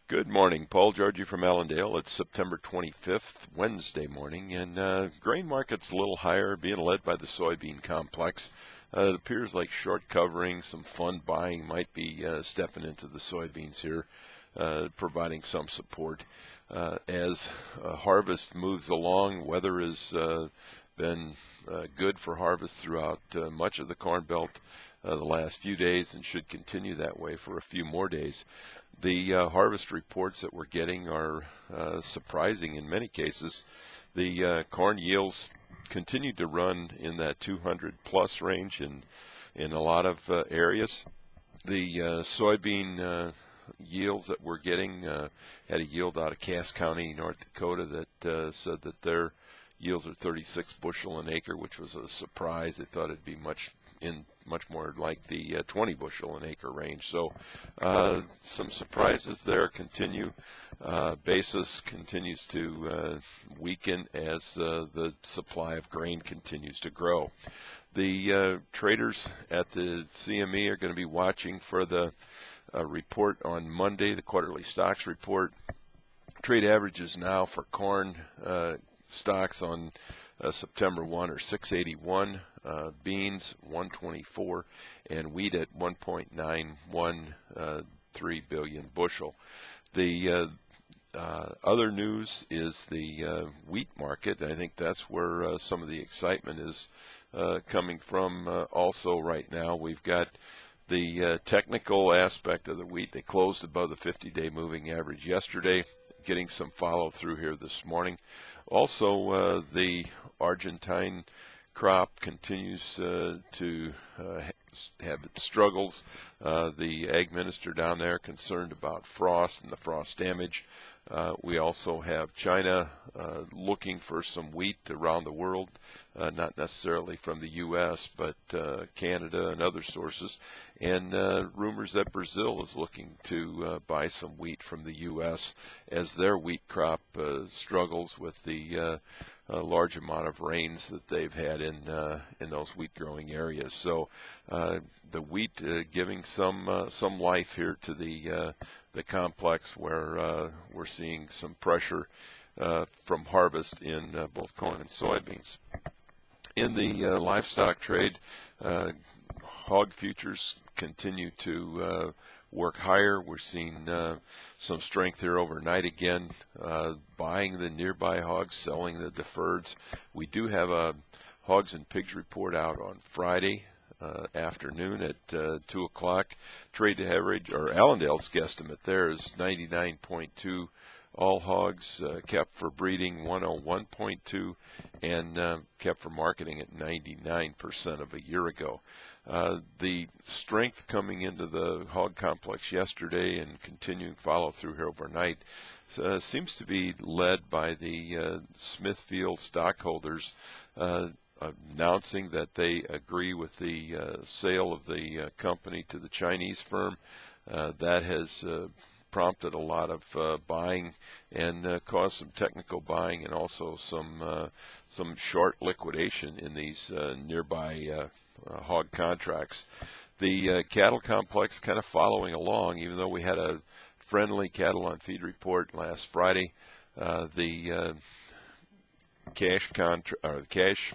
Good morning, Paul Georgie from Allendale. It's September 25th, Wednesday morning, and grain market's a little higher, being led by the soybean complex. It appears like short covering, some fund buying might be stepping into the soybeans here, providing some support. As harvest moves along, weather has been good for harvest throughout much of the Corn Belt the last few days and should continue that way for a few more days. The harvest reports that we're getting are surprising in many cases. The corn yields continue to run in that 200 plus range in a lot of areas. The soybean yields that we're getting had a yield out of Cass County, North Dakota that said that their yields are 36 bushel an acre, which was a surprise. They thought it'd be much more like the 20 bushel an acre range. So some surprises there continue. Basis continues to weaken as the supply of grain continues to grow. The traders at the CME are going to be watching for the report on Monday, the quarterly stocks report. Trade averages now for corn stocks on September 1 are 681, beans 124, and wheat at 1.913 billion bushel. The other news is the wheat market. I think that's where some of the excitement is coming from also right now. We've got the technical aspect of the wheat. They closed above the 50-day moving average yesterday, getting some follow through here this morning. Also, the Argentine crop continues to have its struggles. The ag minister down there concerned about frost and the frost damage. We also have China looking for some wheat around the world, not necessarily from the U.S., but Canada and other sources. And rumors that Brazil is looking to buy some wheat from the U.S. as their wheat crop struggles with the large amount of rains that they've had in those wheat growing areas. So the wheat giving some life here to the complex, where we're seeing some pressure from harvest in both corn and soybeans. In the livestock trade, hog futures continue to work higher. We're seeing some strength here overnight again, buying the nearby hogs, selling the deferreds. We do have a hogs and pigs report out on Friday afternoon at 2 o'clock. Trade average, or Allendale's guesstimate there, is 99.2. All hogs kept for breeding 101.2, and kept for marketing at 99% of a year ago. The strength coming into the hog complex yesterday and continuing follow through here overnight seems to be led by the Smithfield stockholders announcing that they agree with the sale of the company to the Chinese firm. That has prompted a lot of buying and caused some technical buying and also some short liquidation in these nearby hog contracts. The cattle complex kind of following along, even though we had a friendly cattle on feed report last Friday. The cash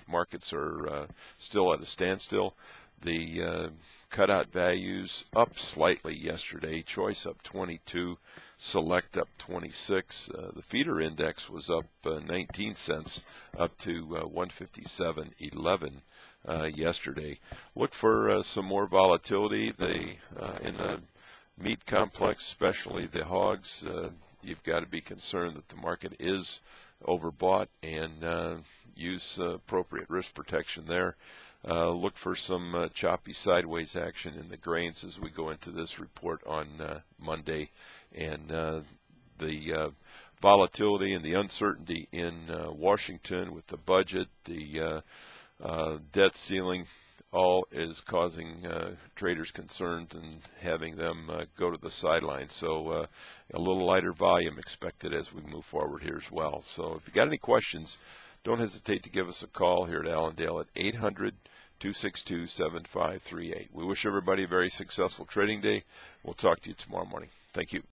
markets are still at a standstill. The cutout values up slightly yesterday. Choice up 22, select up 26. The feeder index was up 19 cents, up to 157.11 yesterday. Look for some more volatility. In the meat complex, especially the hogs, you've got to be concerned that the market is overbought and use appropriate risk protection there. Look for some choppy sideways action in the grains as we go into this report on Monday. And the volatility and the uncertainty in Washington with the budget, the debt ceiling, all is causing traders concerned and having them go to the sidelines. So a little lighter volume expected as we move forward here as well. So if you got any questions, don't hesitate to give us a call here at Allendale at 800-262-7538. We wish everybody a very successful trading day. We'll talk to you tomorrow morning. Thank you.